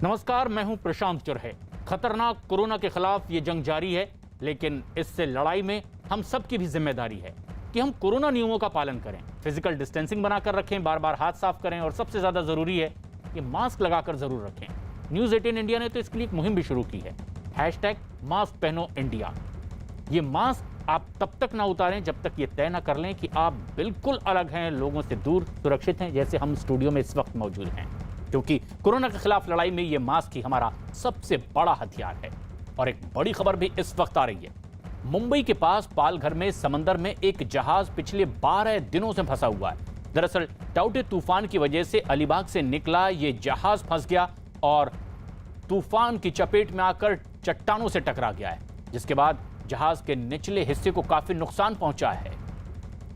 नमस्कार, मैं हूं प्रशांत चुरहे। खतरनाक कोरोना के खिलाफ ये जंग जारी है, लेकिन इससे लड़ाई में हम सबकी भी जिम्मेदारी है कि हम कोरोना नियमों का पालन करें, फिजिकल डिस्टेंसिंग बनाकर रखें, बार बार हाथ साफ करें और सबसे ज्यादा जरूरी है कि मास्क लगाकर जरूर रखें। न्यूज 18 इंडिया ने तो इसके लिए एक मुहिम भी शुरू की है, #मास्क पहनो इंडिया। ये मास्क आप तब तक ना उतारें जब तक ये तय ना कर लें कि आप बिल्कुल अलग हैं, लोगों से दूर सुरक्षित हैं, जैसे हम स्टूडियो में इस वक्त मौजूद हैं, क्योंकि कोरोना के खिलाफ लड़ाई में ये मास्क ही हमारा सबसे बड़ा हथियार है। और एक बड़ी खबर भी इस वक्त आ रही है। मुंबई के पास पालघर में समंदर में एक जहाज पिछले 12 दिनों से फंसा हुआ है। दरअसल टाउटे तूफान की वजह से अलीबाग से निकला ये जहाज फंस गया और तूफान की चपेट में आकर चट्टानों से टकरा गया है, जिसके बाद जहाज के निचले हिस्से को काफी नुकसान पहुंचा है।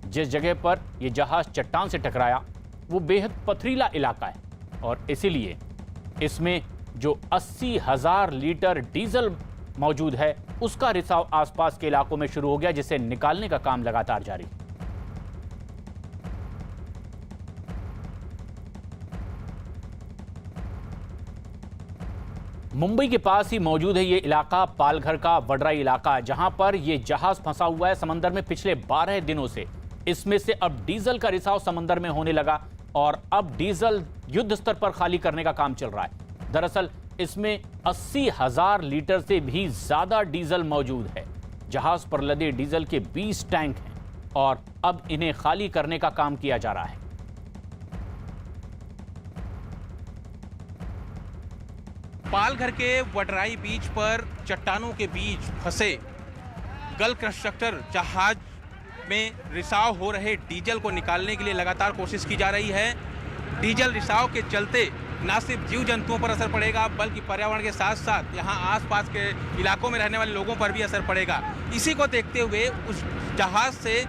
जिस जगह पर यह जहाज चट्टान से टकराया वो बेहद पथरीला इलाका है और इसीलिए इसमें जो 80,000 लीटर डीजल मौजूद है उसका रिसाव आसपास के इलाकों में शुरू हो गया, जिसे निकालने का काम लगातार जारी है। मुंबई के पास ही मौजूद है ये इलाका, पालघर का वडराई इलाका, जहां पर यह जहाज फंसा हुआ है समंदर में पिछले 12 दिनों से। इसमें से अब डीजल का रिसाव समंदर में होने लगा और अब डीजल युद्ध स्तर पर खाली करने का काम चल रहा है। दरअसल इसमें 80,000 लीटर से भी ज्यादा डीजल मौजूद है। जहाज पर लदे डीजल के 20 टैंक हैं और अब इन्हें खाली करने का काम किया जा रहा है। पालघर के वडराई बीच पर चट्टानों के बीच फंसे गल कंस्ट्रक्टर जहाज में रिसाव हो रहे डीजल को निकालने के लिए लगातार कोशिश की जा रही है। डीजल रिसाव के चलते न सिर्फ जीव जंतुओं पर असर पड़ेगा बल्कि पर्यावरण के साथ साथ यहाँ आसपास के इलाकों में रहने वाले लोगों पर भी असर पड़ेगा। इसी को देखते हुए उस जहाज से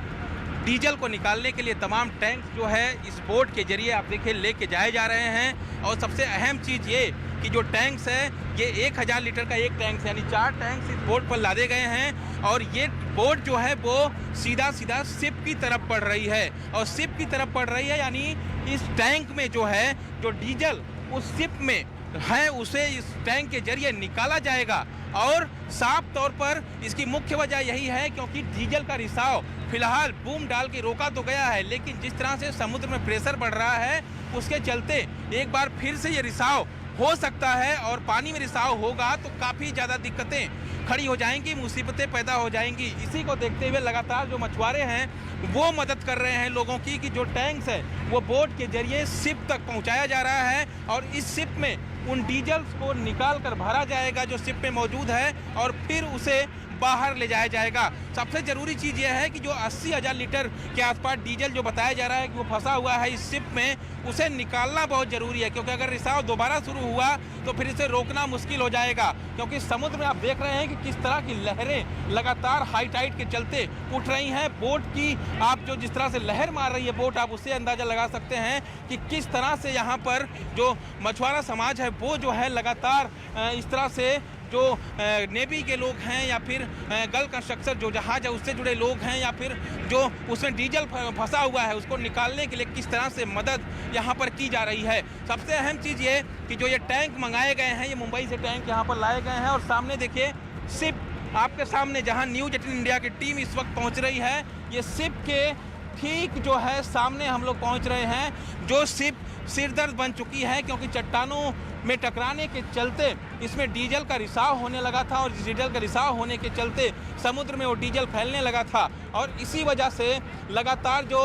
डीजल को निकालने के लिए तमाम टैंक जो है इस बोट के जरिए आप देखिए लेके जाए जा रहे हैं। और सबसे अहम चीज़ ये कि जो टैंक्स है ये 1000 लीटर का एक टैंक यानी 4 टैंक्स इस बोट पर लादे गए हैं और ये बोट जो है वो सीधा सीधा शिप की तरफ बढ़ रही है। और शिप की तरफ बढ़ रही है यानी इस टैंक में जो है जो डीजल उस शिप में है उसे इस टैंक के जरिए निकाला जाएगा। और साफ तौर पर इसकी मुख्य वजह यही है क्योंकि डीजल का रिसाव फिलहाल बूम डाल के रोका तो गया है, लेकिन जिस तरह से समुद्र में प्रेशर बढ़ रहा है उसके चलते एक बार फिर से ये रिसाव हो सकता है और पानी में रिसाव होगा तो काफ़ी ज़्यादा दिक्कतें खड़ी हो जाएंगी, मुसीबतें पैदा हो जाएंगी। इसी को देखते हुए लगातार जो मछुआरे हैं वो मदद कर रहे हैं लोगों की कि जो टैंक्स है वो बोट के जरिए शिप तक पहुंचाया जा रहा है और इस शिप में उन डीजल्स को निकाल कर भरा जाएगा जो शिप में मौजूद है और फिर उसे बाहर ले जाया जाएगा। सबसे ज़रूरी चीज़ यह है कि जो 80,000 लीटर के आसपास डीजल जो बताया जा रहा है कि वो फंसा हुआ है इस शिप में, उसे निकालना बहुत ज़रूरी है क्योंकि अगर रिसाव दोबारा शुरू हुआ तो फिर इसे रोकना मुश्किल हो जाएगा। क्योंकि समुद्र में आप देख रहे हैं कि किस तरह की लहरें लगातार हाई टाइड के चलते उठ रही हैं। बोट की आप जो जिस तरह से लहर मार रही है बोट, आप उससे अंदाज़ा लगा सकते हैं कि किस तरह से यहाँ पर जो मछुआरा समाज है वो जो है लगातार इस तरह से जो नेवी के लोग हैं या फिर गल कंस्ट्रक्शन जो जहाज है उससे जुड़े लोग हैं या फिर जो उसमें डीजल फंसा हुआ है उसको निकालने के लिए किस तरह से मदद यहाँ पर की जा रही है। सबसे अहम चीज़ ये कि जो ये टैंक मंगाए गए हैं ये मुंबई से टैंक यहाँ पर लाए गए हैं और सामने देखिए शिप आपके सामने जहाँ न्यूज 18 इंडिया की टीम इस वक्त पहुँच रही है, ये शिप के ठीक जो है सामने हम लोग पहुँच रहे हैं। जो शिप सिरदर्द बन चुकी है क्योंकि चट्टानों में टकराने के चलते इसमें डीजल का रिसाव होने लगा था और डीजल का रिसाव होने के चलते समुद्र में वो डीजल फैलने लगा था और इसी वजह से लगातार जो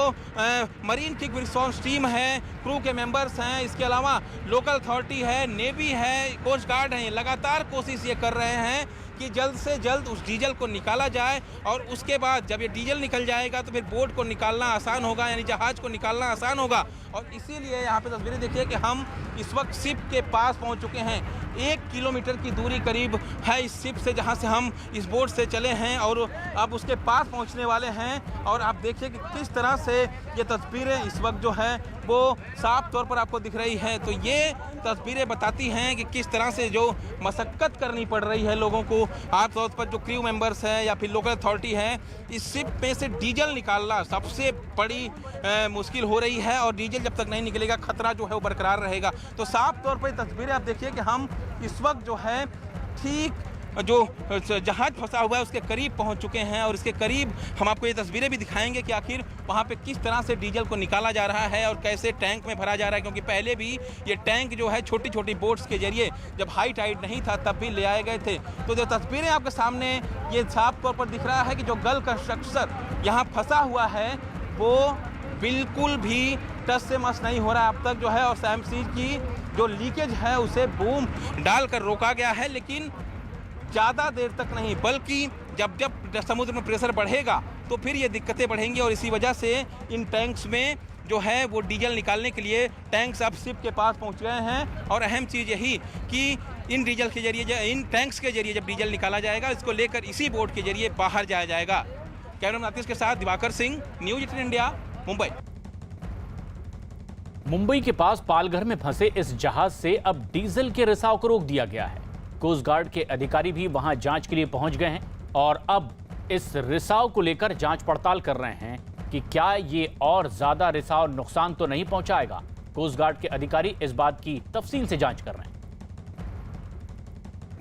मरीन क्विक रिस्पॉन्स टीम है, क्रू के मेंबर्स हैं, इसके अलावा लोकल अथॉरिटी है, नेवी है, कोस्ट गार्ड है, लगातार कोशिश ये कर रहे हैं कि जल्द से जल्द उस डीजल को निकाला जाए और उसके बाद जब ये डीजल निकल जाएगा तो फिर बोट को निकालना आसान होगा यानी जहाज़ को निकालना आसान होगा। और इसीलिए यहाँ पे तस्वीरें देखिए कि हम इस वक्त शिप के पास पहुँच चुके हैं। 1 किलोमीटर की दूरी करीब है इस शिप से, जहां से हम इस बोट से चले हैं और अब उसके पास पहुंचने वाले हैं। और आप देखिए कि किस तरह से ये तस्वीरें इस वक्त जो है वो साफ तौर पर आपको दिख रही है। तो ये तस्वीरें बताती हैं कि किस तरह से जो मशक्क़त करनी पड़ रही है लोगों को, आमतौर पर जो क्रू मेंबर्स हैं या फिर लोकल अथॉरिटी हैं, इस शिप में से डीजल निकालना सबसे बड़ी मुश्किल हो रही है। और डीजल जब तक नहीं निकलेगा खतरा जो है वो बरकरार रहेगा। तो साफ तौर पर तस्वीरें आप देखिए कि हम इस वक्त जो है ठीक जो जहाज फंसा हुआ है उसके करीब पहुंच चुके हैं। और इसके करीब हम आपको ये तस्वीरें भी दिखाएंगे कि आखिर वहां पे किस तरह से डीजल को निकाला जा रहा है और कैसे टैंक में भरा जा रहा है, क्योंकि पहले भी ये टैंक जो है छोटी छोटी बोट्स के जरिए जब हाई टाइड नहीं था तब भी ले आए गए थे। तो जो तस्वीरें आपके सामने ये साफ तौर पर दिख रहा है कि जो गल का स्ट्रक्चर यहाँ फंसा हुआ है वो बिल्कुल भी टस से मस नहीं हो रहा अब तक जो है। और सैमसी की जो लीकेज है उसे बूम डालकर रोका गया है, लेकिन ज़्यादा देर तक नहीं, बल्कि जब जब समुद्र में प्रेशर बढ़ेगा तो फिर ये दिक्कतें बढ़ेंगी। और इसी वजह से इन टैंक्स में जो है वो डीजल निकालने के लिए टैंक्स अब शिप के पास पहुंच गए हैं। और अहम चीज़ यही कि इन डीजल के जरिए, इन टैंक्स के जरिए जब डीजल निकाला जाएगा इसको लेकर इसी बोट के जरिए बाहर जाया जाएगा। कैमरामैन आतिश के साथ दिवाकर सिंह, न्यूज़ 18 इंडिया, मुंबई। मुंबई के पास पालघर में फंसे इस जहाज से अब डीजल के रिसाव को रोक दिया गया है। कोस्ट गार्ड के अधिकारी भी वहां जांच के लिए पहुंच गए हैं और अब इस रिसाव को लेकर जांच पड़ताल कर रहे हैं कि क्या ये और ज्यादा रिसाव नुकसान तो नहीं पहुंचाएगा। कोस्ट गार्ड के अधिकारी इस बात की तफसील से जांच कर रहे हैं।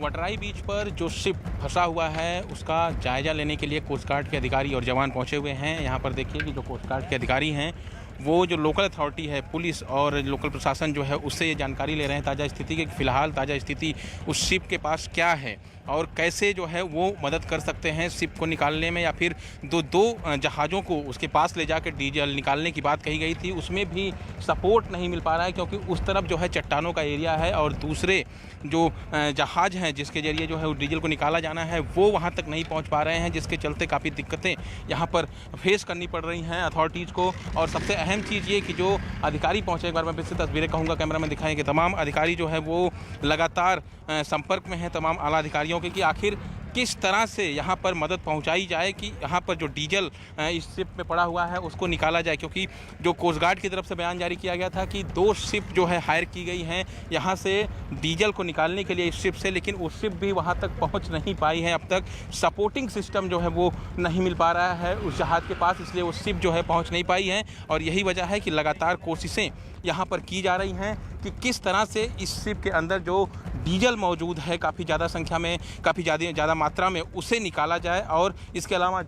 वडराई बीच पर जो शिप फंसा हुआ है उसका जायजा लेने के लिए कोस्ट गार्ड के अधिकारी और जवान पहुंचे हुए हैं। यहाँ पर देखिए कि जो कोस्ट गार्ड के अधिकारी हैं वो जो लोकल अथॉरिटी है, पुलिस और लोकल प्रशासन जो है उससे ये जानकारी ले रहे हैं ताज़ा स्थिति की, फिलहाल ताज़ा स्थिति उस शिप के पास क्या है और कैसे जो है वो मदद कर सकते हैं शिप को निकालने में, या फिर दो जहाज़ों को उसके पास ले जाकर डीजल निकालने की बात कही गई थी उसमें भी सपोर्ट नहीं मिल पा रहा है, क्योंकि उस तरफ जो है चट्टानों का एरिया है और दूसरे जो जहाज़ हैं जिसके जरिए जो है डीजल को निकाला जाना है वो वहाँ तक नहीं पहुँच पा रहे हैं, जिसके चलते काफ़ी दिक्कतें यहाँ पर फेस करनी पड़ रही हैं अथॉरिटीज़ को। और सबसे अहम चीज़ ये कि जो अधिकारी पहुँचे, एक बार मैं फिर से तस्वीरें कहूँगा कैमरा में दिखाएं कि तमाम अधिकारी जो है वो लगातार संपर्क में हैं तमाम आला अधिकारियों के, कि आखिर किस तरह से यहाँ पर मदद पहुँचाई जाए कि यहाँ पर जो डीजल इस शिप में पड़ा हुआ है उसको निकाला जाए। क्योंकि जो कोस्ट गार्ड की तरफ से बयान जारी किया गया था कि 2 शिप जो है हायर की गई हैं यहाँ से डीजल को निकालने के लिए इस शिप से, लेकिन वो शिप भी वहाँ तक पहुँच नहीं पाई है। अब तक सपोर्टिंग सिस्टम जो है वो नहीं मिल पा रहा है उस जहाज़ के पास, इसलिए वो शिप जो है पहुँच नहीं पाई है। और यही वजह है कि लगातार कोशिशें यहाँ पर की जा रही हैं कि किस तरह से इस शिप के अंदर जो डीजल मौजूद है काफ़ी ज़्यादा संख्या में, काफ़ी ज़्यादा मात्रा में, उसे निकाला जाए। और इसके अलावा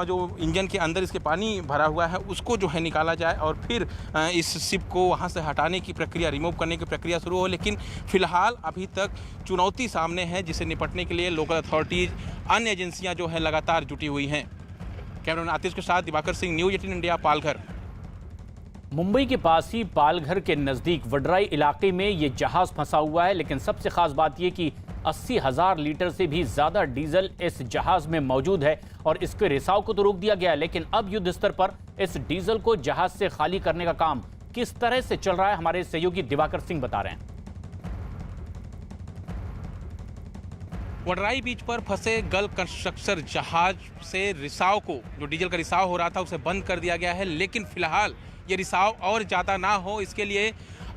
जो इंजन के अंदर इसके पानी भरा हुआ है उसको जो है निकाला जाए और फिर इस शिप को वहाँ से हटाने की प्रक्रिया, रिमूव करने की प्रक्रिया शुरू हो। लेकिन फ़िलहाल अभी तक चुनौती सामने है जिसे निपटने के लिए लोकल अथॉरिटीज़, अन्य एजेंसियाँ जो है लगातार जुटी हुई हैं। कैमरामैन आतिश के साथ दिवाकर सिंह, न्यूज़ 18 इंडिया, पालघर। मुंबई के पास ही पालघर के नजदीक वडराई इलाके में ये जहाज फंसा हुआ है, लेकिन सबसे खास बात यह कि 80,000 लीटर से भी ज्यादा डीजल इस जहाज में मौजूद है और इसके रिसाव को तो रोक दिया गया है, लेकिन अब युद्ध स्तर पर इस डीजल को जहाज से खाली करने का काम किस तरह से चल रहा है हमारे सहयोगी दिवाकर सिंह बता रहे हैं। वडराई बीच पर फंसे गल्फ कंस्ट्रक्टर जहाज से रिसाव को, जो डीजल का रिसाव हो रहा था उसे बंद कर दिया गया है, लेकिन फिलहाल ये रिसाव और ज़्यादा ना हो इसके लिए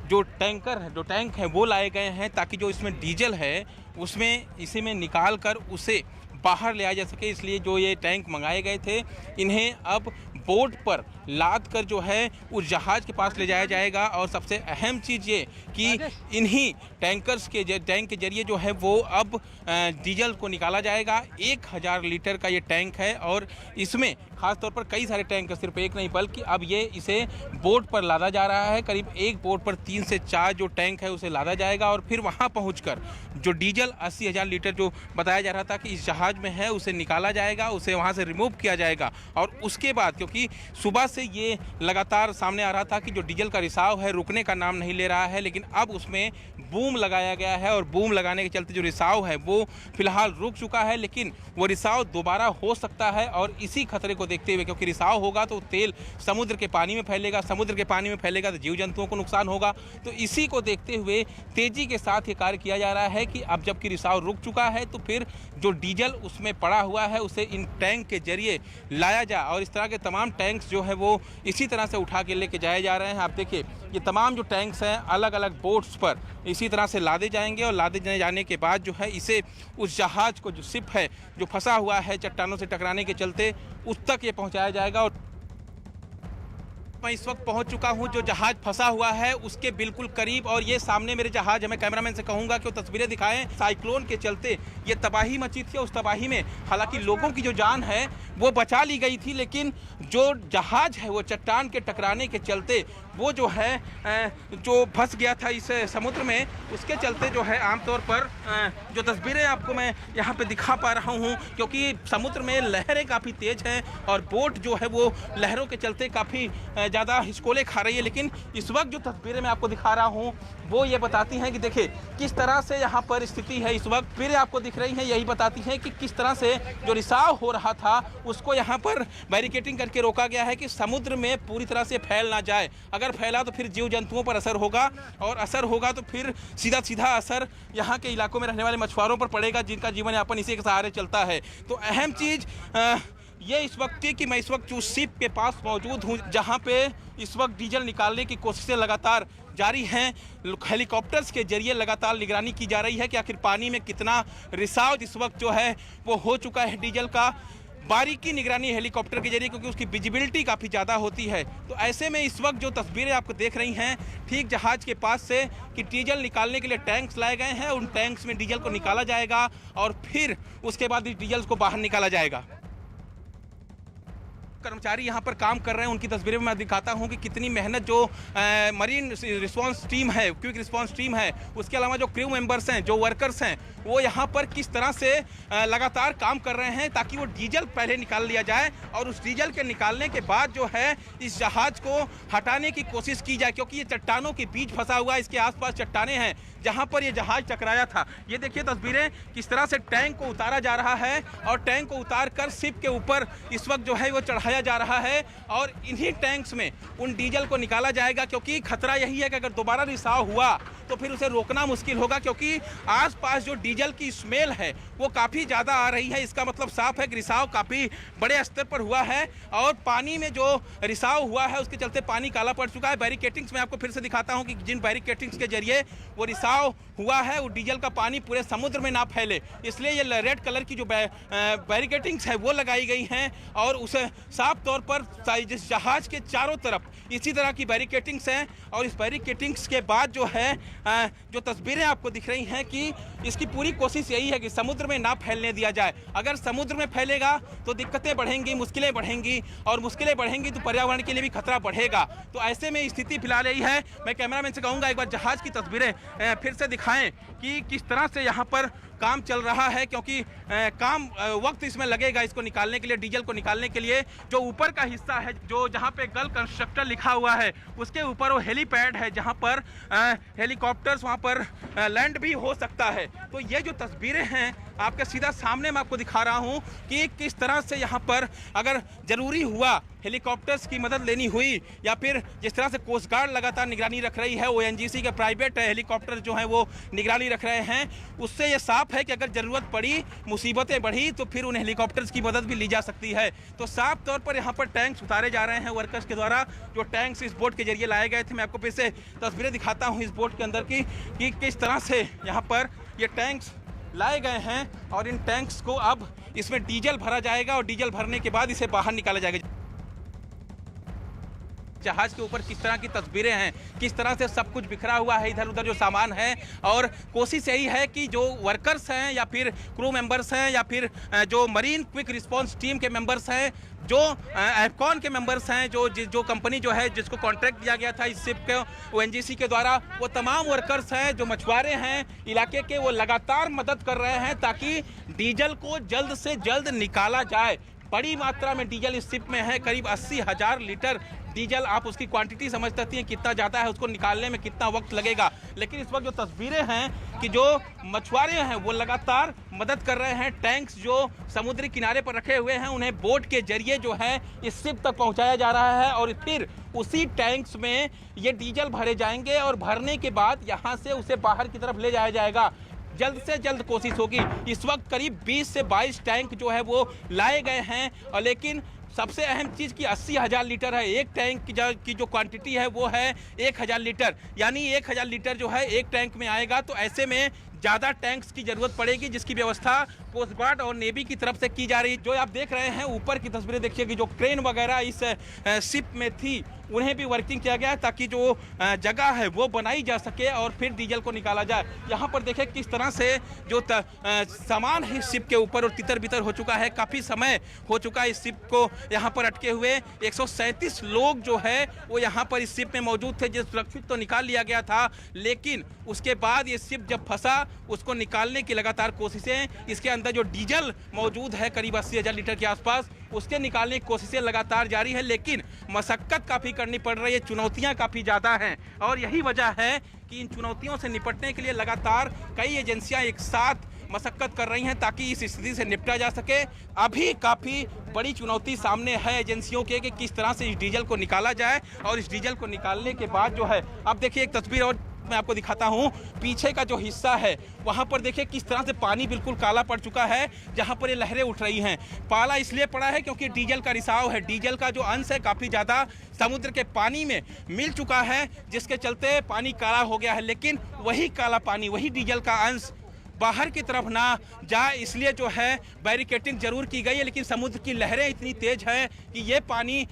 जो टैंक है वो लाए गए हैं ताकि जो इसमें डीजल है उसमें इसी में निकाल कर उसे बाहर ले आया जा सके। इसलिए जो ये टैंक मंगाए गए थे इन्हें अब बोट पर लाद कर जो है उस जहाज़ के पास ले जाया जाएगा। और सबसे अहम चीज़ ये कि इन्हीं टैंक के जरिए जो है वो अब डीजल को निकाला जाएगा। 1000 लीटर का ये टैंक है और इसमें खास तौर पर कई सारे टैंक, सिर्फ एक नहीं बल्कि अब ये इसे बोट पर लादा जा रहा है। करीब एक बोट पर 3 से 4 जो टैंक है उसे लादा जाएगा और फिर वहाँ पहुँचकर जो डीजल 80,000 लीटर जो बताया जा रहा था कि इस जहाज़ में है उसे निकाला जाएगा, उसे वहाँ से रिमूव किया जाएगा। और उसके बाद क्योंकि सुबह से ये लगातार सामने आ रहा था कि जो डीजल का रिसाव है रुकने का नाम नहीं ले रहा है, लेकिन अब उसमें बूम लगाया गया है और बूम लगाने के चलते जो रिसाव है वो फिलहाल रुक चुका है, लेकिन वो रिसाव दोबारा हो सकता है। और इसी खतरे को देखते हुए, क्योंकि रिसाव होगा तो तेल समुद्र के पानी में फैलेगा, समुद्र के पानी में फैलेगा तो जीव जंतुओं को नुकसान होगा। तो इसी को देखते हुए तेजी के साथ ये कार्य किया जा रहा है कि अब जबकि रिसाव रुक चुका है तो फिर जो डीजल उसमें पड़ा हुआ है उसे इन टैंक के जरिए लाया जाए, और इस तरह के तमाम टैंक्स जो है वो इसी तरह से उठा के लेके जाए जा रहे हैं। आप देखिए ये तमाम जो टैंक्स हैं अलग अलग बोट्स पर इसी तरह से लादे जाएंगे, और लादे जाने के बाद जो है इसे उस जहाज को, जो शिप है जो फंसा हुआ है चट्टानों से टकराने के चलते, उस तक ये पहुंचाया जाएगा। और मैं इस वक्त पहुंच चुका हूं जो जहाज फंसा हुआ है उसके बिल्कुल करीब, और ये सामने मेरे जहाज है। मैं कैमरामैन से कहूंगा कि वो तस्वीरें दिखाएं। साइक्लोन के चलते ये तबाही मची थी, उस तबाही में हालांकि लोगों की जो जान है वो बचा ली गई थी, लेकिन जो जहाज है वो चट्टान के टकराने के चलते वो जो है जो फंस गया था इस समुद्र में, उसके चलते जो है आमतौर पर जो तस्वीरें आपको मैं यहाँ पे दिखा पा रहा हूँ, क्योंकि समुद्र में लहरें काफ़ी तेज हैं और बोट जो है वो लहरों के चलते काफ़ी ज़्यादा हिचकोले खा रही है। लेकिन इस वक्त जो तस्वीरें मैं आपको दिखा रहा हूँ वो ये बताती हैं कि देखिए किस तरह से यहाँ पर स्थिति है इस वक्त। फिर आपको दिख रही हैं, यही बताती हैं कि किस तरह से जो रिसाव हो रहा था उसको यहाँ पर बैरिकेटिंग करके रोका गया है कि समुद्र में पूरी तरह से फैल ना जाए। अगर फैला तो फिर जीव जंतुओं पर असर होगा, और असर होगा तो फिर सीधा सीधा असर यहाँ के इलाकों में रहने वाले मछुआरों पर पड़ेगा, जिनका जीवन यापन इसी के सहारे चलता है। तो अहम चीज़ ये इस वक्त कि मैं इस वक्त उस शिप के पास मौजूद हूँ जहाँ पे इस वक्त डीजल निकालने की कोशिशें लगातार जारी हैं। हेलीकॉप्टर्स के जरिए लगातार निगरानी की जा रही है कि आखिर पानी में कितना रिसाव इस वक्त जो है वो हो चुका है डीजल का। बारीकी निगरानी हेलीकॉप्टर के जरिए, क्योंकि उसकी विजिबिलिटी काफ़ी ज़्यादा होती है। तो ऐसे में इस वक्त जो तस्वीरें आपको देख रही हैं ठीक जहाज के पास से कि डीजल निकालने के लिए टैंक्स लाए गए हैं, उन टैंक्स में डीजल को निकाला जाएगा और फिर उसके बाद इस डीजल को बाहर निकाला जाएगा। कर्मचारी यहाँ पर काम कर रहे हैं, उनकी तस्वीरें मैं दिखाता हूँ कि कितनी मेहनत जो मरीन रिस्पांस टीम है, क्विक रिस्पांस टीम है, उसके अलावा जो क्रू मेंबर्स हैं, जो वर्कर्स हैं, वो यहाँ पर किस तरह से लगातार काम कर रहे हैं ताकि वो डीजल पहले निकाल लिया जाए, और उस डीजल के निकालने के बाद जो है इस जहाज को हटाने की कोशिश की जाए, क्योंकि ये चट्टानों के बीच फंसा हुआ है। इसके आसपास चट्टानें हैं जहाँ पर ये जहाज टकराया था। ये देखिए तस्वीरें किस तरह से टैंक को उतारा जा रहा है, और टैंक को उतार कर शिप के ऊपर इस वक्त जो है वो चढ़ाया जा रहा है, और इन्हीं टैंक्स में उन डीजल को निकाला जाएगा। क्योंकि खतरा यही है कि अगर दोबारा रिसाव हुआ तो फिर उसे रोकना मुश्किल होगा, क्योंकि आसपास जो डीजल की स्मेल है वो काफ़ी ज़्यादा आ रही है। इसका मतलब साफ है कि रिसाव काफ़ी बड़े स्तर पर हुआ है, और पानी में जो रिसाव हुआ है उसके चलते पानी काला पड़ चुका है। बैरिकेटिंग्स में आपको फिर से दिखाता हूं कि जिन बैरिकेटिंग्स के जरिए वो रिसाव हुआ है वो डीजल का पानी पूरे समुद्र में ना फैले, इसलिए ये रेड कलर की जो बैरिकेटिंग्स है वो लगाई गई हैं, और उसे साफ तौर पर जिस जहाज के चारों तरफ इसी तरह की बैरिकेटिंग्स हैं। और इस बैरिकेटिंग्स के बाद जो है जो तस्वीरें आपको दिख रही हैं कि इसकी पूरी कोशिश यही है कि समुद्र में ना फैलने दिया जाए। अगर समुद्र में फैलेगा तो दिक्कतें बढ़ेंगी, मुश्किलें बढ़ेंगी, और मुश्किलें बढ़ेंगी तो पर्यावरण के लिए भी खतरा बढ़ेगा। तो ऐसे में स्थिति फिलहाल यही है। मैं कैमरामैन से कहूँगा एक बार जहाज की तस्वीरें फिर से दिखाएं कि किस तरह से यहाँ पर काम चल रहा है, क्योंकि काम वक्त इसमें लगेगा इसको निकालने के लिए, डीजल को निकालने के लिए। जो ऊपर का हिस्सा है, जो जहाँ पे गल कंस्ट्रक्टर लिखा हुआ है, उसके ऊपर वो हेलीपैड है जहाँ पर हेलीकॉप्टर्स वहाँ पर लैंड भी हो सकता है। तो ये जो तस्वीरें हैं आपके सीधा सामने मैं आपको दिखा रहा हूँ कि किस तरह से यहाँ पर अगर ज़रूरी हुआ हेलीकॉप्टर्स की मदद लेनी हुई, या फिर जिस तरह से कोस्ट गार्ड लगातार निगरानी रख रही है, ONGC के प्राइवेट हेलीकॉप्टर जो हैं वो निगरानी रख रहे हैं, उससे ये साफ है कि अगर ज़रूरत पड़ी, मुसीबतें बढ़ी, तो फिर उन हेलीकॉप्टर्स की मदद भी ली जा सकती है। तो साफ तौर पर यहाँ पर टैंक्स उतारे जा रहे हैं वर्कर्स के द्वारा, जो टैंक्स इस बोट के जरिए लाए गए थे। मैं आपको फिर से तस्वीरें दिखाता हूँ इस बोट के अंदर की कि किस तरह से यहाँ पर ये टैंक्स लाए गए हैं, और इन टैंक्स को अब इसमें डीजल भरा जाएगा, और डीजल भरने के बाद इसे बाहर निकाला जाएगा। जहाज के ऊपर किस तरह की तस्वीरें हैं, किस तरह से सब कुछ बिखरा हुआ है, इधर उधर जो सामान है, और कोशिश यही है कि जो वर्कर्स हैं या फिर क्रू मेंबर्स हैं या फिर जो मरीन क्विक रिस्पांस टीम के मेंबर्स हैं, जो एफकॉन के मेंबर्स हैं, जो कंपनी जो है जिसको कॉन्ट्रैक्ट दिया गया था इस शिप के ONGC के द्वारा, वो तमाम वर्कर्स हैं, जो मछुआरे हैं इलाके के, वो लगातार मदद कर रहे हैं ताकि डीजल को जल्द से जल्द निकाला जाए। बड़ी मात्रा में डीजल इस शिप में है, करीब 80,000 लीटर डीजल आप उसकी क्वांटिटी समझ सकती हैं कितना ज़्यादा है, उसको निकालने में कितना वक्त लगेगा। लेकिन इस वक्त जो तस्वीरें हैं कि जो मछुआरे हैं वो लगातार मदद कर रहे हैं। टैंक्स जो समुद्री किनारे पर रखे हुए हैं उन्हें बोट के जरिए जो है इस शिप तक पहुंचाया जा रहा है और फिर उसी टैंक्स में ये डीजल भरे जाएंगे और भरने के बाद यहाँ से उसे बाहर की तरफ ले जाया जाएगा। जल्द से जल्द कोशिश होगी। इस वक्त करीब 20 से 22 टैंक जो है वो लाए गए हैं और लेकिन सबसे अहम चीज़ कि 80,000 लीटर है। एक टैंक की जो क्वांटिटी है वो है 1,000 लीटर, यानी 1,000 लीटर जो है एक टैंक में आएगा। तो ऐसे में ज़्यादा टैंक्स की ज़रूरत पड़ेगी जिसकी व्यवस्था कोस्ट गार्ड और नेवी की तरफ से की जा रही है। जो आप देख रहे हैं ऊपर की तस्वीरें देखिए कि जो क्रेन वगैरह इस शिप में थी उन्हें भी वर्किंग किया गया है ताकि जो जगह है वो बनाई जा सके और फिर डीजल को निकाला जाए। यहाँ पर देखें किस तरह से जो सामान है शिप के ऊपर और तितर बितर हो चुका है। काफ़ी समय हो चुका है इस शिप को यहाँ पर अटके हुए। 137 लोग जो है वो यहाँ पर इस शिप में मौजूद थे, जिस सुरक्षित तो निकाल लिया गया था, लेकिन उसके बाद ये शिप जब फंसा उसको निकालने की लगातार कोशिशें, इसके अंदर जो डीजल मौजूद है करीब 80,000 लीटर के आसपास, उसके निकालने की कोशिशें लगातार जारी है। लेकिन मशक्कत काफ़ी करनी पड़ रही है, चुनौतियां काफ़ी ज़्यादा हैं और यही वजह है कि इन चुनौतियों से निपटने के लिए लगातार कई एजेंसियां एक साथ मशक्कत कर रही हैं ताकि इस स्थिति से निपटा जा सके। अभी काफ़ी बड़ी चुनौती सामने है एजेंसियों के कि किस तरह से इस डीजल को निकाला जाए और इस डीजल को निकालने के बाद जो है, अब देखिए एक तस्वीर और मैं आपको दिखाता हूं। पीछे का जो हिस्सा है वहां पर देखिए किस तरह से पानी बिल्कुल काला पड़ चुका है, जहां पर ये लहरें उठ रही हैं। पाला इसलिए पड़ा है क्योंकि डीजल का रिसाव है, डीजल का जो अंश है काफ़ी ज़्यादा समुद्र के पानी में मिल चुका है, जिसके चलते पानी काला हो गया है। लेकिन वही काला पानी, वही डीजल का अंश बाहर की तरफ ना जाए इसलिए जो है बैरिकेटिंग जरूर की गई है। लेकिन समुद्र की लहरें इतनी तेज है कि ये पानी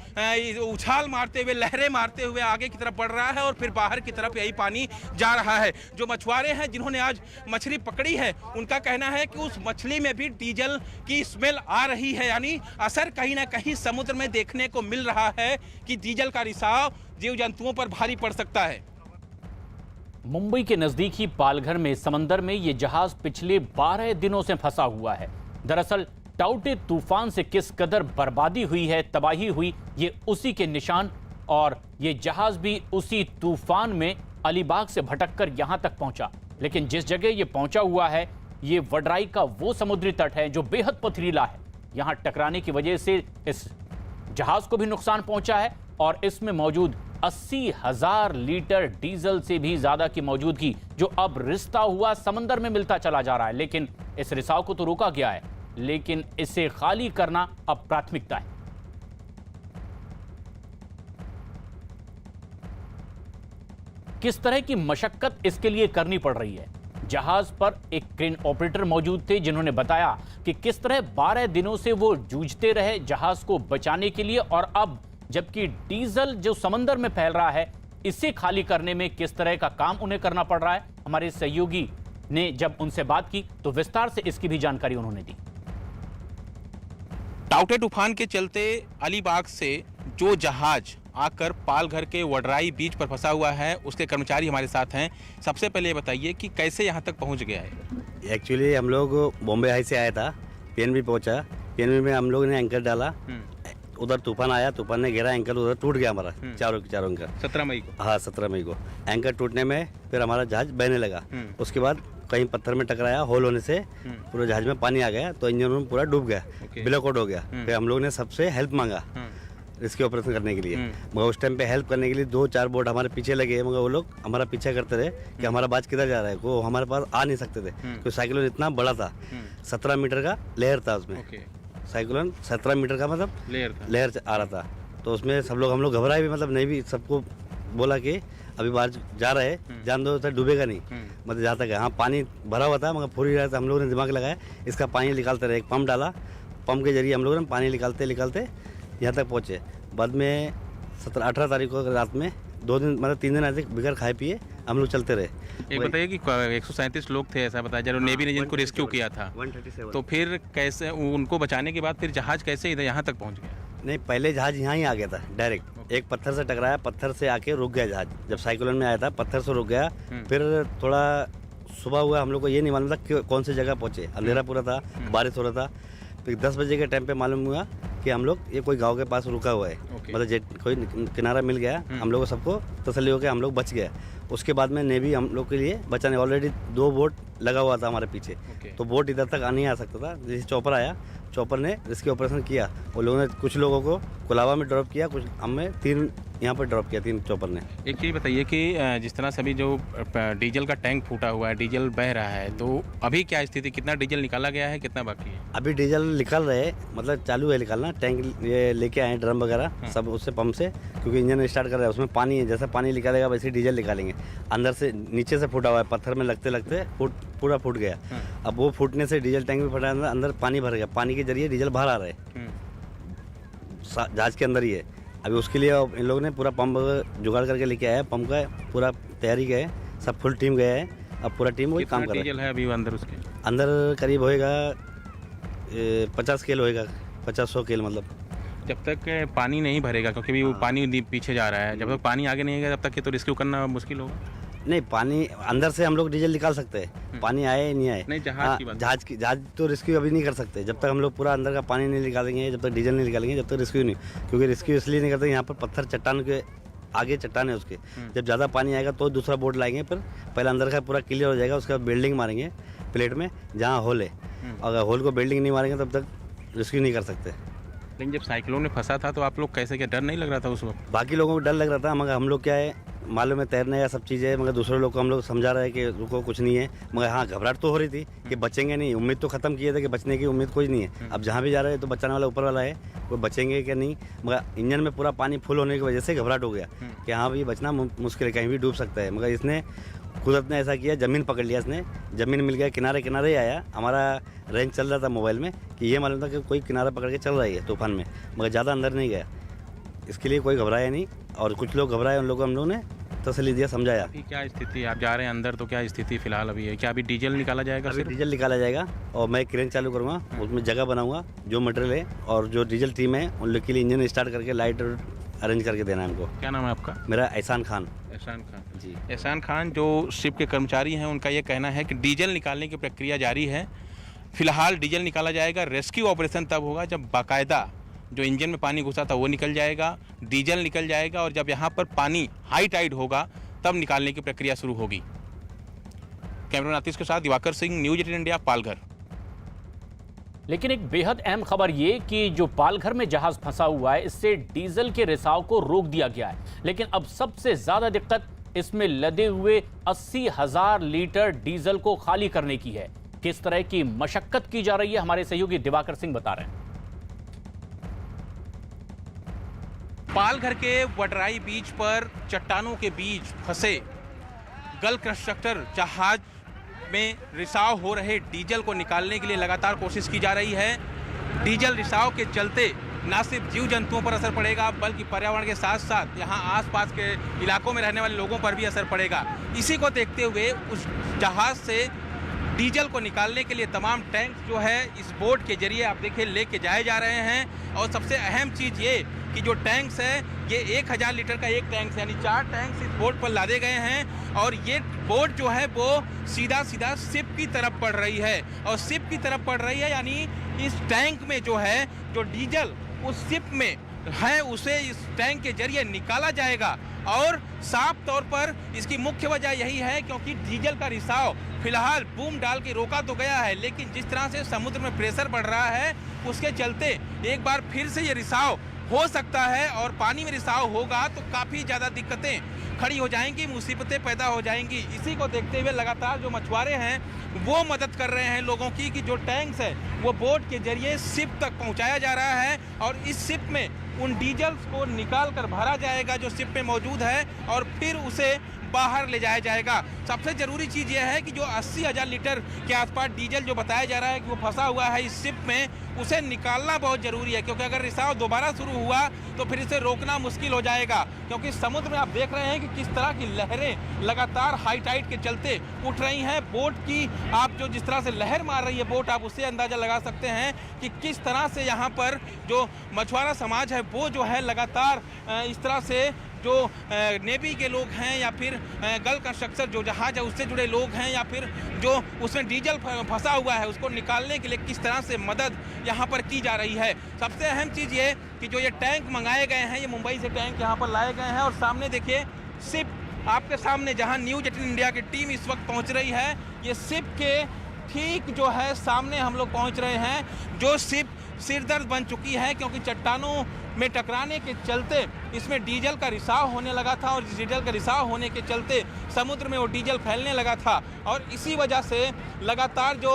उछाल मारते हुए, लहरें मारते हुए आगे की तरफ बढ़ रहा है और फिर बाहर की तरफ यही पानी जा रहा है। जो मछुआरे हैं जिन्होंने आज मछली पकड़ी है उनका कहना है कि उस मछली में भी डीजल की स्मेल आ रही है, यानी असर कहीं ना कहीं समुद्र में देखने को मिल रहा है कि डीजल का रिसाव जीव जंतुओं पर भारी पड़ सकता है। मुंबई के नजदीक ही पालघर में समंदर में ये जहाज पिछले 12 दिनों से फंसा हुआ है। दरअसल टाउटे तूफान से किस कदर बर्बादी हुई है, तबाही हुई, ये उसी के निशान, और ये जहाज भी उसी तूफान में अलीबाग से भटककर यहां तक पहुंचा। लेकिन जिस जगह ये पहुंचा हुआ है ये वडराई का वो समुद्री तट है जो बेहद पथरीला है। यहां टकराने की वजह से इस जहाज को भी नुकसान पहुंचा है और इसमें मौजूद 80,000 लीटर डीजल से भी ज्यादा की मौजूदगी जो अब रिश्ता हुआ समंदर में मिलता चला जा रहा है। लेकिन इस रिसाव को तो रोका गया है, लेकिन इसे खाली करना अब प्राथमिकता है। किस तरह की मशक्कत इसके लिए करनी पड़ रही है। जहाज पर एक क्रेन ऑपरेटर मौजूद थे जिन्होंने बताया कि किस तरह 12 दिनों से वो जूझते रहे जहाज को बचाने के लिए, और अब जबकि डीजल जो समंदर में फैल रहा है इसे खाली करने में किस तरह का काम उन्हें करना पड़ रहा है। हमारे सहयोगी ने जब उनसे बात की तो विस्तार से इसकी भी जानकारी उन्होंने दी। टाउटे तूफान के चलते अलीबाग से जो जहाज आकर पालघर के वडराई बीच पर फंसा हुआ है उसके कर्मचारी हमारे साथ हैं। सबसे पहले ये बताइए कि कैसे यहाँ तक पहुँच गया है। एक्चुअली हम लोग बॉम्बे हाई से आया था, पीएनबी पहुँचा, पीएनबी में हम लोग ने एंकर डाला, उधर तूफान आया, तूफान ने घेरा, एंकर उधर टूट गया हमारा चारों का 17 मई को। हाँ 17 मई को एंकर टूटने में फिर हमारा जहाज बहने लगा। उसके बाद कहीं पत्थर में टकराया, होल होने से पूरा जहाज में पानी आ गया तो इंजन में पूरा डूब गया, ब्लैक आउट हो गया। फिर हम लोग ने सबसे हेल्प मांगा इसके ऑपरेशन करने के लिए, मगर उस टाइम पे हेल्प करने के लिए 2-4 बोट हमारे पीछे लगे, मगर वो लोग हमारा पीछा करते रहे कि हमारा बाज किधर जा रहा है। वो हमारे पास आ नहीं सकते थे क्योंकि साइक्लोन इतना बड़ा था, 17 मीटर का लेयर था उसमें। साइक्लोन 17 मीटर का मतलब लेयर आ रहा था, तो उसमें सब लोग, हम लोग घबराए भी, मतलब नहीं भी, सबको बोला कि अभी बाहर जा रहे हैं, जान दो, तो डूबेगा नहीं, मतलब जहाँ तक है। हाँ पानी भरा हुआ था मगर पूरी रात हम लोगों ने दिमाग लगाया, इसका पानी निकालते रहे। एक पंप डाला, पंप के जरिए हम लोगों ने पानी निकालते यहाँ तक पहुँचे। बाद में 17-18 तारीख को रात में 2 दिन, मतलब 3 दिन ऐसे बिगड़ खाए पिए हम लोग चलते रहे। एक बताइए कि 137 लोग थे ऐसा बताया जा रहा है, नेवी ने जिनको रेस्क्यू किया था, 137। तो फिर कैसे उनको बचाने के बाद फिर जहाज कैसे इधर यहाँ तक पहुँच गया? नहीं, पहले जहाज यहाँ ही आ गया था डायरेक्ट, एक पत्थर से टकराया, पत्थर से आके रुक गया जहाज। जब साइक्लोन में आया था पत्थर से रुक गया। फिर थोड़ा सुबह हुआ, हम लोग को ये नहीं मालूम था कि कौन सी जगह पहुँचे, अंधेरा पूरा था, बारिश हो रहा था। फिर 10 बजे के टाइम पे मालूम हुआ कि हम लोग ये कोई गांव के पास रुका हुआ है। मतलब कोई किनारा मिल गया, हम लोग को सबको तसल्ली हो गया, हम लोग बच गए। उसके बाद में नेवी हम लोग के लिए बचाने, ऑलरेडी 2 बोट लगा हुआ था हमारे पीछे, तो बोट इधर तक नहीं आ सकता था। जैसे चॉपर आया, चॉपर ने रेस्क्यू ऑपरेशन किया, वो लोगों ने कुछ लोगों को कोलाबा में ड्रॉप किया, कुछ हमें 3 यहाँ पर ड्रॉप किया, 3 चॉपर ने। एक चीज़ बताइए कि जिस तरह से अभी जो डीजल का टैंक फूटा हुआ है, डीजल बह रहा है, तो अभी क्या स्थिति, कितना डीजल निकाला गया है, कितना बाकी है? अभी डीजल निकाल रहे, मतलब चालू है निकालना, टैंक ये लेके आए ड्रम वगैरह सब उससे पंप से, क्योंकि इंजन स्टार्ट कर रहा है, उसमें पानी है, जैसा पानी निकालेगा वैसे डीजल निकालेंगे। अंदर से नीचे से फूटा हुआ है, पत्थर में लगते लगते पूरा फूट गया। अब वो फूटने से डीजल टैंक भी फटा, अंदर पानी भर गया, पानी के जरिए डीजल बाहर आ रहा है, जहाज के अंदर ही है। अभी उसके लिए इन लोगों ने पूरा पंप जुगाड़ करके लेके आया, पंप का पूरा तैयारी का है, सब फुल टीम गया है, अब पूरा टीम वही काम कर रहा है। डीजल है अभी अंदर, उसके अंदर करीब होएगा 50 केल होएगा, 50-100 केल मतलब। जब तक पानी नहीं भरेगा, क्योंकि भी वो पानी पीछे जा रहा है, जब तक पानी आगे नहीं आएगा तब तक ये तो रेस्क्यू करना मुश्किल होगा। नहीं, पानी अंदर से हम लोग डीजल निकाल सकते हैं, पानी आए नहीं आए। नहीं, जहाज की बात। जहाज तो रेस्क्यू अभी नहीं कर सकते, जब तक हम लोग पूरा अंदर का पानी नहीं निकालेंगे, जब तक डीजल नहीं निकालेंगे, जब तक रेस्क्यू नहीं। क्योंकि रेस्क्यू इसलिए नहीं करते, यहाँ पर पत्थर चट्टान के आगे चट्टान है उसके, जब ज़्यादा पानी आएगा तो दूसरा बोट लाएंगे, पर पहले अंदर का पूरा क्लियर हो जाएगा, उसके बाद बेल्डिंग मारेंगे प्लेट में जहाँ होल है। अगर होल को बेल्डिंग नहीं मारेंगे तब तक रेस्क्यू नहीं कर सकते। लेकिन जब साइक्लोन में फंसा था तो आप लोग कैसे, क्या डर नहीं लग रहा था उस वक्त? बाकी लोगों को डर लग रहा था, मगर हम लोग क्या है, मालूम है तैरने या सब चीज़ें, मगर दूसरे लोग को हम लोग समझा रहे हैं कि रुको कुछ नहीं है। मगर हाँ, घबराहट तो हो रही थी कि बचेंगे नहीं, उम्मीद तो ख़त्म किए थे कि बचने की उम्मीद कोई नहीं है। अब जहाँ भी जा रहे हैं तो बचाने वाला ऊपर वाला है, वो बचेंगे क्या नहीं। मगर इंजन में पूरा पानी फुल होने की वजह से घबराहट हो गया कि हाँ भाई बचना मुश्किल है, कहीं भी डूब सकता है। मगर इसने कुदरत ने ऐसा किया, ज़मीन पकड़ लिया इसने, ज़मीन मिल गया, किनारे किनारे ही आया। हमारा रेंज चल रहा था मोबाइल में कि ये मालूम था कि कोई किनारा पकड़ के चल रही है तूफान में, मगर ज़्यादा अंदर नहीं गया। इसके लिए कोई घबराया नहीं, और कुछ लोग घबराए, उन लोगों को हम लोगों ने तसल्ली दिया, समझाया। अभी क्या स्थिति, आप जा रहे हैं अंदर, तो क्या स्थिति फिलहाल अभी है? क्या अभी डीजल निकाला जाएगा? अभी डीजल निकाला जाएगा, और मैं क्रेन चालू करूँगा, उसमें जगह बनाऊँगा, जो मटेरियल है और जो डीजल टीम है उन लोग के लिए इंजन स्टार्ट करके लाइट अरेंज करके देना है हमको। क्या नाम है आपका? मेरा एहसान खान। एहसान खान जी। एहसान खान जो शिप के कर्मचारी हैं, उनका ये कहना है कि डीजल निकालने की प्रक्रिया जारी है। फिलहाल डीजल निकाला जाएगा, रेस्क्यू ऑपरेशन तब होगा जब बाकायदा जो इंजन में पानी घुसा था वो निकल जाएगा, डीजल निकल जाएगा, और जब यहाँ पर पानी हाई टाइड होगा तब निकालने की प्रक्रिया शुरू होगी। कैमरा आतिश के साथ दिवाकर सिंह, न्यूज 18 इंडिया, पालघर। लेकिन एक बेहद अहम खबर ये कि जो पालघर में जहाज फंसा हुआ है, इससे डीजल के रिसाव को रोक दिया गया है। लेकिन अब सबसे ज्यादा दिक्कत इसमें लदे हुए 80,000 लीटर डीजल को खाली करने की है। किस तरह की मशक्कत की जा रही है, हमारे सहयोगी दिवाकर सिंह बता रहे हैं। पालघर के वडराई बीच पर चट्टानों के बीच फंसे गल कंस्ट्रक्टर जहाज में रिसाव हो रहे डीजल को निकालने के लिए लगातार कोशिश की जा रही है। डीजल रिसाव के चलते न सिर्फ जीव जंतुओं पर असर पड़ेगा, बल्कि पर्यावरण के साथ साथ यहाँ आसपास के इलाकों में रहने वाले लोगों पर भी असर पड़ेगा। इसी को देखते हुए उस जहाज से डीजल को निकालने के लिए तमाम टैंक जो है इस बोट के जरिए आप देखिए लेके जाए जा रहे हैं। और सबसे अहम चीज़ ये कि जो टैंक्स है ये 1000 लीटर का एक टैंक है, यानी 4 टैंक्स इस बोट पर लादे गए हैं। और ये बोट जो है वो सीधा सीधा शिप की तरफ बढ़ रही है, और शिप की तरफ बढ़ रही है यानी इस टैंक में जो है जो डीजल उस शिप में है उसे इस टैंक के जरिए निकाला जाएगा। और साफ तौर पर इसकी मुख्य वजह यही है क्योंकि डीजल का रिसाव फिलहाल बूम डाल के रोका तो गया है, लेकिन जिस तरह से समुद्र में प्रेशर बढ़ रहा है उसके चलते एक बार फिर से ये रिसाव हो सकता है, और पानी में रिसाव होगा तो काफ़ी ज़्यादा दिक्कतें खड़ी हो जाएंगी, मुसीबतें पैदा हो जाएंगी। इसी को देखते हुए लगातार जो मछुआरे हैं वो मदद कर रहे हैं लोगों की कि जो टैंक्स है वो बोट के जरिए शिप तक पहुंचाया जा रहा है, और इस शिप में उन डीजल्स को निकाल कर भरा जाएगा जो शिप में मौजूद है, और फिर उसे बाहर ले जाया जाएगा। सबसे ज़रूरी चीज़ यह है कि जो 80,000 लीटर के आसपास डीजल जो बताया जा रहा है कि वो फंसा हुआ है इस शिप में, उसे निकालना बहुत ज़रूरी है, क्योंकि अगर रिसाव दोबारा शुरू हुआ तो फिर इसे रोकना मुश्किल हो जाएगा। क्योंकि समुद्र में आप देख रहे हैं कि किस तरह की लहरें लगातार हाई टाइड के चलते उठ रही हैं। बोट की आप जो जिस तरह से लहर मार रही है बोट, आप उससे अंदाज़ा लगा सकते हैं कि किस तरह से यहाँ पर जो मछुआरा समाज है वो जो है लगातार इस तरह से जो नेवी के लोग हैं या फिर गल्फ कंस्ट्रक्शन जो जहाज है उससे जुड़े लोग हैं या फिर जो उसमें डीजल फंसा हुआ है उसको निकालने के लिए किस तरह से मदद यहाँ पर की जा रही है। सबसे अहम चीज़ ये कि जो ये टैंक मंगाए गए हैं, ये मुंबई से टैंक यहाँ पर लाए गए हैं और सामने देखिए शिप आपके सामने जहाँ न्यूज़ 18 इंडिया की टीम इस वक्त पहुँच रही है, ये शिप के ठीक जो है सामने हम लोग पहुँच रहे हैं। जो शिप सिरदर्द बन चुकी है क्योंकि चट्टानों में टकराने के चलते इसमें डीजल का रिसाव होने लगा था और डीजल का रिसाव होने के चलते समुद्र में वो डीजल फैलने लगा था और इसी वजह से लगातार जो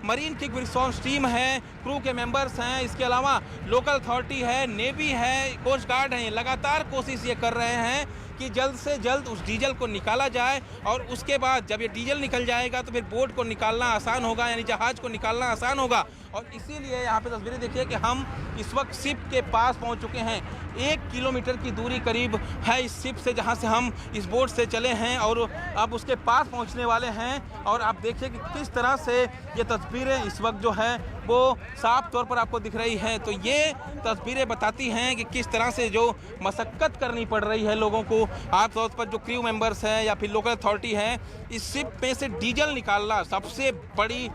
मरीन क्विक रिस्पॉन्स टीम है, क्रू के मेंबर्स हैं, इसके अलावा लोकल अथॉरिटी है, नेवी है, कोस्ट गार्ड है, लगातार कोशिश ये कर रहे हैं कि जल्द से जल्द उस डीजल को निकाला जाए और उसके बाद जब ये डीजल निकल जाएगा तो फिर बोट को निकालना आसान होगा, यानी जहाज़ को निकालना आसान होगा। और इसीलिए यहाँ पे तस्वीरें देखिए कि हम इस वक्त शिप के पास पहुँच चुके हैं। 1 किलोमीटर की दूरी करीब है इस शिप से जहाँ से हम इस बोट से चले हैं और अब उसके पास पहुँचने वाले हैं। और आप देखिए कि किस तरह से ये तस्वीरें इस वक्त जो है वो साफ तौर पर आपको दिख रही हैं। तो ये तस्वीरें बताती हैं कि किस तरह से जो मशक्क़त करनी पड़ रही है लोगों को, आप तौर पर जो क्रू मेंबर्स हैं या फिर लोकल अथॉरिटी हैं, इस शिप में से डीजल निकालना सबसे बड़ी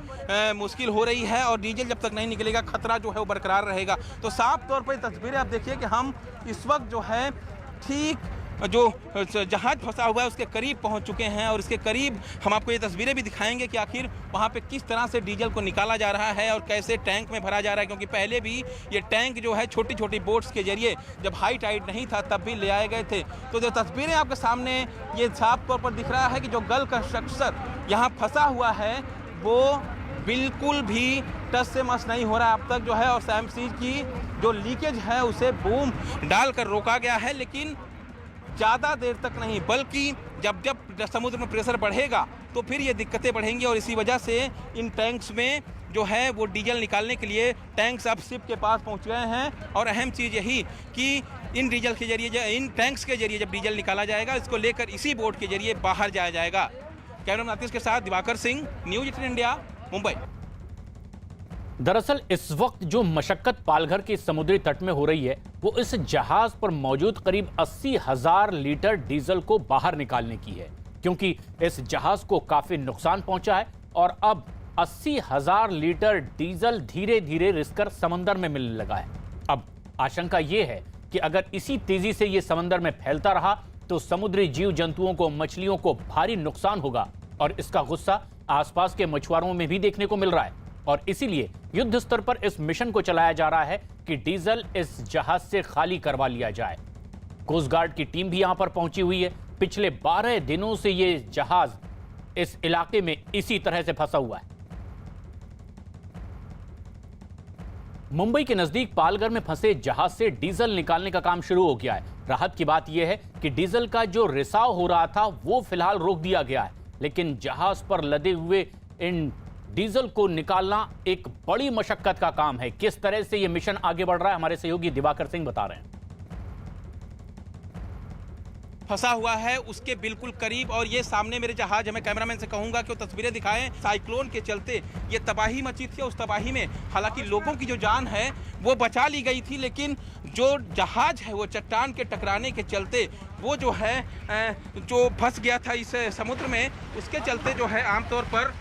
मुश्किल हो रही है और डीजल जब तक नहीं निकलेगा खतरा जो है वो बरकरार रहेगा। तो साफ तौर पर तस्वीरें आप देखिए कि हम इस वक्त जो है ठीक जो जहाज फंसा हुआ है उसके करीब पहुंच चुके हैं और इसके करीब हम आपको ये तस्वीरें भी दिखाएंगे कि आखिर वहां पे किस तरह से डीजल को निकाला जा रहा है और कैसे टैंक में भरा जा रहा है। क्योंकि पहले भी ये टैंक जो है छोटी छोटी बोट्स के जरिए जब हाई टाइड नहीं था तब भी ले आए गए थे। तो जो तस्वीरें आपके सामने ये साफ तौर पर दिख रहा है कि जो गल्फ कंस्ट्रक्शन यहाँ फंसा हुआ है वो बिल्कुल भी टस से मस नहीं हो रहा अब तक जो है। और सैमसीज की जो लीकेज है उसे बूम डालकर रोका गया है, लेकिन ज़्यादा देर तक नहीं, बल्कि जब जब समुद्र में प्रेशर बढ़ेगा तो फिर ये दिक्कतें बढ़ेंगी। और इसी वजह से इन टैंक्स में जो है वो डीजल निकालने के लिए टैंक्स अब शिप के पास पहुंच गए हैं। और अहम चीज़ यही कि इन डीजल के जरिए, इन टैंक्स के जरिए जब डीजल निकाला जाएगा इसको लेकर इसी बोट के जरिए बाहर जाया जाएगा। कैमरामैन आतिश के साथ दिवाकर सिंह, न्यूज़ 18 इंडिया, मुंबई। दरअसल इस वक्त जो मशक्कत पालघर के समुद्री तट में हो रही है वो इस जहाज पर मौजूद करीब 80,000 लीटर डीजल को बाहर निकालने की है, क्योंकि इस जहाज को काफी नुकसान पहुंचा है और अब 80,000 लीटर डीजल धीरे धीरे रिसकर समंदर में मिलने लगा है। अब आशंका यह है कि अगर इसी तेजी से ये समंदर में फैलता रहा तो समुद्री जीव जंतुओं को, मछलियों को भारी नुकसान होगा और इसका गुस्सा आसपास के मछुआरों में भी देखने को मिल रहा है। और इसीलिए युद्ध स्तर पर इस मिशन को चलाया जा रहा है कि डीजल इस जहाज से खाली करवा लिया जाए। कोस्ट गार्ड की टीम भी यहां पर पहुंची हुई है। पिछले 12 दिनों से ये जहाज इस इलाके में इसी तरह से फंसा हुआ है। मुंबई के नजदीक पालघर में फंसे जहाज से डीजल निकालने का काम शुरू हो गया है। राहत की बात यह है कि डीजल का जो रिसाव हो रहा था वो फिलहाल रोक दिया गया है, लेकिन जहाज पर लदे हुए इन डीजल को निकालना एक बड़ी मशक्कत का काम है। किस तरह से यह मिशन आगे बढ़ रहा है हमारे सहयोगी दिवाकर सिंह बता रहे हैं। फंसा हुआ है उसके बिल्कुल करीब और ये सामने मेरे जहाज है। मैं कैमरामैन से कहूंगा कि वो तस्वीरें दिखाएं। साइक्लोन के चलते ये तबाही मची थी। उस तबाही में हालांकि लोगों की जो जान है वो बचा ली गई थी, लेकिन जो जहाज है वो चट्टान के टकराने के चलते वो जो है जो फंस गया था इस समुद्र में, उसके चलते जो है आमतौर पर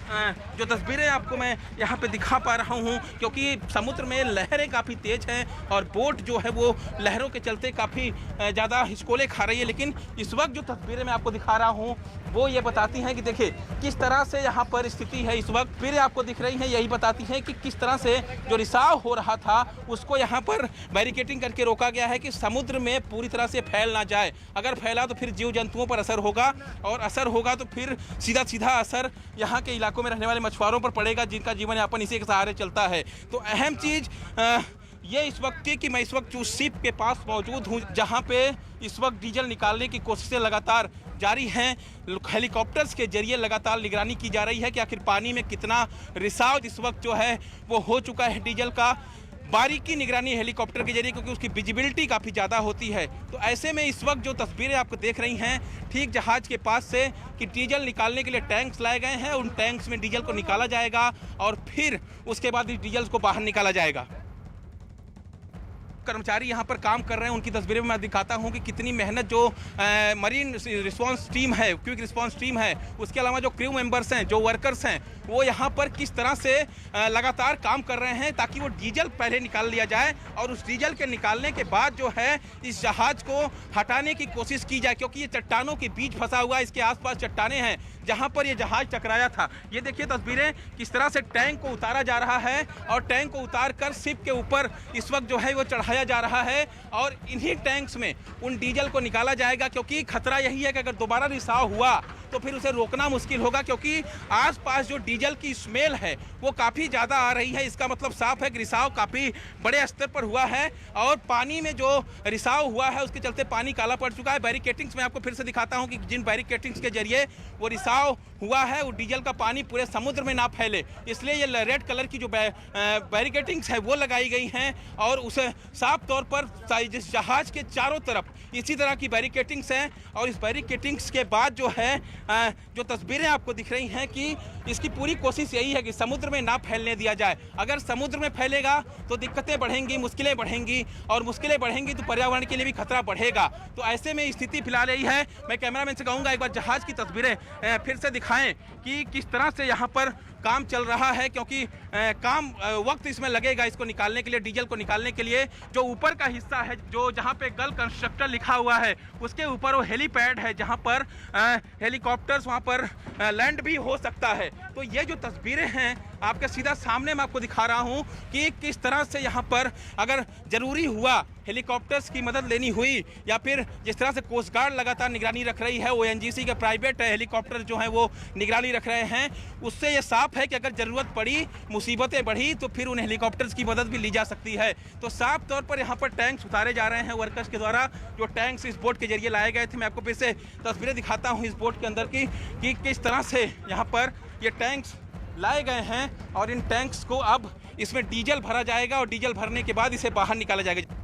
जो तस्वीरें आपको मैं यहाँ पे दिखा पा रहा हूँ, क्योंकि समुद्र में लहरें काफ़ी तेज हैं और बोट जो है वो लहरों के चलते काफ़ी ज़्यादा हिचकोले खा रही है। लेकिन इस वक्त जो तस्वीरें मैं आपको दिखा रहा हूँ वो ये बताती हैं कि देखिए किस तरह से यहाँ पर स्थिति है इस वक्त। फिर आपको दिख रही हैं, यही बताती हैं कि किस तरह से जो रिसाव हो रहा था उसको यहाँ पर बैरिकेटिंग करके रोका गया है कि समुद्र में पूरी तरह से फैल ना जाए। अगर फैला तो फिर जीव जंतुओं पर असर होगा और असर होगा तो फिर सीधा सीधा असर यहाँ के इलाकों में रहने वाले मछुआरों पर पड़ेगा, जिनका जीवन यापन इसी के सहारे चलता है। तो अहम चीज़ ये इस वक्त थी कि मैं इस वक्त उस शिप के पास मौजूद हूँ जहाँ पे इस वक्त डीजल निकालने की कोशिशें लगातार जारी हैं। हेलीकॉप्टर्स के जरिए लगातार निगरानी की जा रही है कि आखिर पानी में कितना रिसाव इस वक्त जो है वो हो चुका है डीजल का। बारीकी निगरानी हेलीकॉप्टर के जरिए, क्योंकि उसकी विजिबिलिटी काफ़ी ज़्यादा होती है। तो ऐसे में इस वक्त जो तस्वीरें आपको देख रही हैं ठीक जहाज के पास से कि डीजल निकालने के लिए टैंक्स लाए गए हैं, उन टैंक्स में डीजल को निकाला जाएगा और फिर उसके बाद इस डीजल को बाहर निकाला जाएगा। कर्मचारी यहाँ पर काम कर रहे हैं उनकी तस्वीरें मैं दिखाता हूँ कि कितनी मेहनत जो मरीन रिस्पांस टीम है, क्विक रिस्पांस टीम है, उसके अलावा जो क्रू मेंबर्स हैं, जो वर्कर्स हैं, वो यहाँ पर किस तरह से लगातार काम कर रहे हैं ताकि वो डीजल पहले निकाल लिया जाए और उस डीजल के निकालने के बाद जो है इस जहाज को हटाने की कोशिश की जाए, क्योंकि ये चट्टानों के बीच फंसा हुआ है। इसके आसपास चट्टाने हैं जहां पर ये जहाज टकराया था। ये देखिए तस्वीरें किस तरह से टैंक को उतारा जा रहा है और टैंक को उतार कर शिप के ऊपर इस वक्त जो है वो चढ़ाया जा रहा है और इन्हीं टैंक्स में उन डीजल को निकाला जाएगा, क्योंकि खतरा यही है कि अगर दोबारा रिसाव हुआ तो फिर उसे रोकना मुश्किल होगा, क्योंकि आसपास जो डीजल की स्मेल है वो काफ़ी ज़्यादा आ रही है। इसका मतलब साफ है कि रिसाव काफ़ी बड़े स्तर पर हुआ है और पानी में जो रिसाव हुआ है उसके चलते पानी काला पड़ चुका है। बैरिकेटिंग्स में आपको फिर से दिखाता हूं कि जिन बैरिकेटिंग्स के जरिए वो रिसाव हुआ है वो डीजल का पानी पूरे समुद्र में ना फैले, इसलिए ये रेड कलर की जो बैरिकेटिंग्स है वो लगाई गई हैं और उसे साफ तौर पर जिस जहाज के चारों तरफ इसी तरह की बैरिकेटिंग्स हैं। और इस बैरिकेटिंग्स के बाद जो है जो तस्वीरें आपको दिख रही हैं कि इसकी पूरी कोशिश यही है कि समुद्र में ना फैलने दिया जाए। अगर समुद्र में फैलेगा तो दिक्कतें बढ़ेंगी, मुश्किलें बढ़ेंगी और मुश्किलें बढ़ेंगी तो पर्यावरण के लिए भी खतरा बढ़ेगा। तो ऐसे में स्थिति फिलहाल यही है। मैं कैमरामैन से कहूँगा एक बार जहाज की तस्वीरें फिर से दिखाएं कि किस तरह से यहाँ पर काम चल रहा है, क्योंकि वक्त इसमें लगेगा इसको निकालने के लिए, डीजल को निकालने के लिए। जो ऊपर का हिस्सा है जो जहाँ पे गल कंस्ट्रक्टर लिखा हुआ है उसके ऊपर वो हेलीपैड है जहाँ पर हेलीकॉप्टर्स वहाँ पर लैंड भी हो सकता है। तो ये जो तस्वीरें हैं आपके सीधा सामने मैं आपको दिखा रहा हूँ कि किस तरह से यहाँ पर अगर ज़रूरी हुआ हेलीकॉप्टर्स की मदद लेनी हुई या फिर जिस तरह से कोस्ट गार्ड लगातार निगरानी रख रही है, ONGC के प्राइवेट हेलीकॉप्टर जो हैं वो निगरानी रख रहे हैं, उससे ये साफ है कि अगर ज़रूरत पड़ी, मुसीबतें बढ़ी तो फिर उन हेलीकॉप्टर्स की मदद भी ली जा सकती है। तो साफ तौर पर यहाँ पर टैंक्स उतारे जा रहे हैं वर्कर्स के द्वारा, जो टैंक्स इस बोट के जरिए लाए गए थे। मैं आपको फिर से तस्वीरें दिखाता हूँ इस बोट के अंदर की कि किस तरह से यहाँ पर ये टैंक्स लाए गए हैं और इन टैंक्स को अब इसमें डीजल भरा जाएगा और डीजल भरने के बाद इसे बाहर निकाला जाएगा।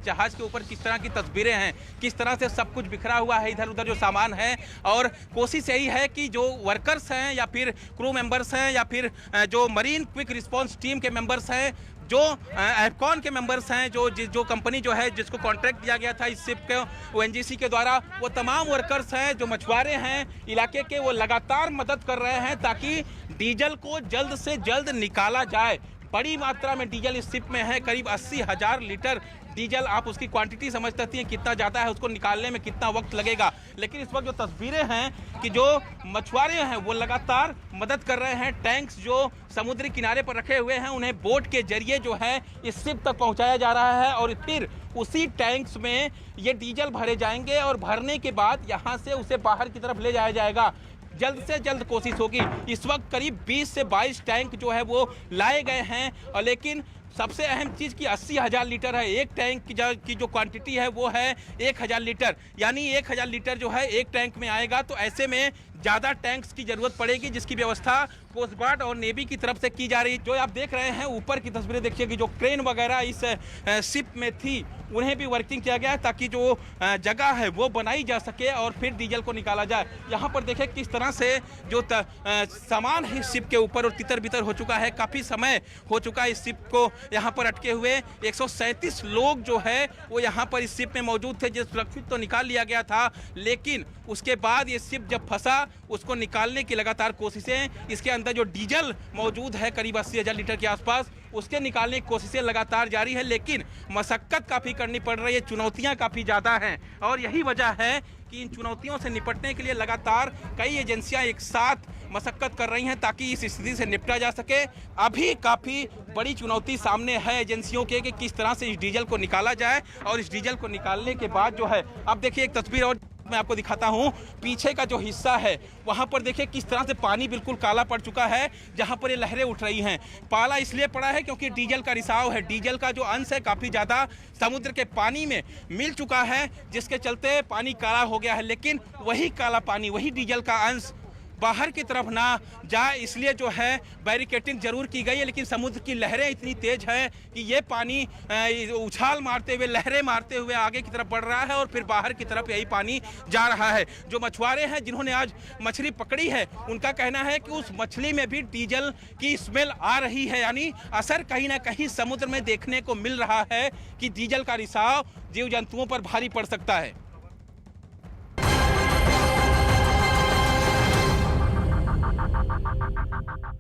जहाज के ऊपर किस तरह की तस्वीरें हैं, किस तरह से सब कुछ बिखरा हुआ है, इधर उधर जो सामान है, और कोशिश यही है कि जो वर्कर्स हैं या फिर क्रू मेंबर्स हैं या फिर जो मरीन क्विक रिस्पांस टीम के मेंबर्स हैं, जो एफकॉन के मेंबर्स हैं, जो कंपनी जो है जिसको कॉन्ट्रैक्ट दिया गया था इस शिप के ONGC के द्वारा, वो तमाम वर्कर्स हैं जो मछुआरे हैं इलाके के, वो लगातार मदद कर रहे हैं ताकि डीजल को जल्द से जल्द निकाला जाए। बड़ी मात्रा में डीजल इस शिप में है, करीब 80,000 लीटर डीजल। आप उसकी क्वांटिटी समझ सकती हैं कितना ज़्यादा है, उसको निकालने में कितना वक्त लगेगा। लेकिन इस वक्त जो तस्वीरें हैं कि जो मछुआरे हैं वो लगातार मदद कर रहे हैं। टैंक्स जो समुद्री किनारे पर रखे हुए हैं उन्हें बोट के जरिए जो है इस शिप तक पहुंचाया जा रहा है और फिर उसी टैंक्स में ये डीजल भरे जाएंगे और भरने के बाद यहाँ से उसे बाहर की तरफ ले जाया जाएगा। जल्द से जल्द कोशिश होगी। इस वक्त करीब 20 से 22 टैंक जो है वो लाए गए हैं और लेकिन सबसे अहम चीज़ कि 80,000 लीटर है। एक टैंक की जो क्वांटिटी है वो है 1,000 लीटर, यानी 1,000 लीटर जो है एक टैंक में आएगा। तो ऐसे में ज़्यादा टैंक्स की ज़रूरत पड़ेगी, जिसकी व्यवस्था कोस्ट गार्ड और नेवी की तरफ से की जा रही है। जो आप देख रहे हैं ऊपर की तस्वीरें देखिए कि जो क्रेन वगैरह इस शिप में थी उन्हें भी वर्किंग किया गया है ताकि जो जगह है वो बनाई जा सके और फिर डीजल को निकाला जाए। यहाँ पर देखें किस तरह से जो सामान है शिप के ऊपर और तितर बितर हो चुका है, काफ़ी समय हो चुका है इस शिप को यहाँ पर अटके हुए। 137 लोग जो है वो यहाँ पर इस शिप में मौजूद थे, जो सुरक्षित तो निकाल लिया गया था, लेकिन उसके बाद ये शिप जब फंसा उसको निकालने की लगातार कोशिशें, इसके अंदर जो डीजल मौजूद है करीब 80,000 लीटर के आसपास, उसके निकालने की कोशिशें लगातार जारी है। लेकिन मशक्कत काफ़ी करनी पड़ रही है, चुनौतियां काफ़ी ज़्यादा हैं और यही वजह है कि इन चुनौतियों से निपटने के लिए लगातार कई एजेंसियां एक साथ मशक्कत कर रही हैं ताकि इस स्थिति से निपटा जा सके। अभी काफ़ी बड़ी चुनौती सामने है एजेंसियों के कि किस तरह से इस डीजल को निकाला जाए और इस डीजल को निकालने के बाद जो है, अब देखिए एक तस्वीर और मैं आपको दिखाता हूं, पीछे का जो हिस्सा है वहां पर देखिए किस तरह से पानी बिल्कुल काला पड़ चुका है, जहां पर ये लहरें उठ रही हैं। पाला इसलिए पड़ा है क्योंकि डीजल का रिसाव है, डीजल का जो अंश है काफ़ी ज़्यादा समुद्र के पानी में मिल चुका है, जिसके चलते पानी काला हो गया है। लेकिन वही काला पानी, वही डीजल का अंश बाहर की तरफ ना जाए, इसलिए जो है बैरिकेटिंग जरूर की गई है। लेकिन समुद्र की लहरें इतनी तेज है कि ये पानी उछाल मारते हुए, लहरें मारते हुए आगे की तरफ बढ़ रहा है और फिर बाहर की तरफ यही पानी जा रहा है। जो मछुआरे हैं जिन्होंने आज मछली पकड़ी है, उनका कहना है कि उस मछली में भी डीजल की स्मेल आ रही है, यानी असर कहीं ना कहीं समुद्र में देखने को मिल रहा है कि डीजल का रिसाव जीव जंतुओं पर भारी पड़ सकता है।